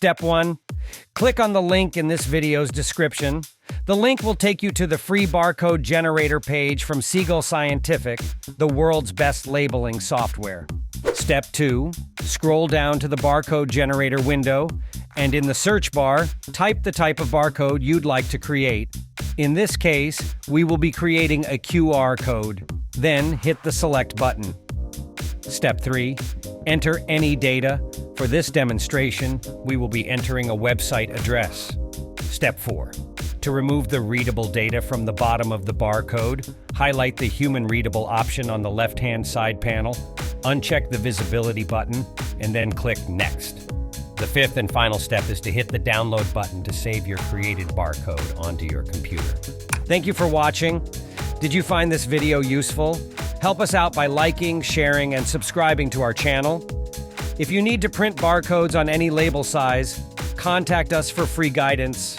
Step 1. Click on the link in this video's description. The link will take you to the free barcode generator page from Seagull Scientific, the world's best labeling software. Step 2. Scroll down to the barcode generator window, and in the search bar, type the type of barcode you'd like to create. In this case, we will be creating a QR code. Then hit the select button. Step 3. Enter any data. For this demonstration, we will be entering a website address. Step 4. To remove the readable data from the bottom of the barcode, highlight the human readable option on the left-hand side panel, uncheck the visibility button, and then click Next. The fifth and final step is to hit the download button to save your created barcode onto your computer. Thank you for watching. Did you find this video useful? Help us out by liking, sharing, and subscribing to our channel. If you need to print barcodes on any label size, contact us for free guidance.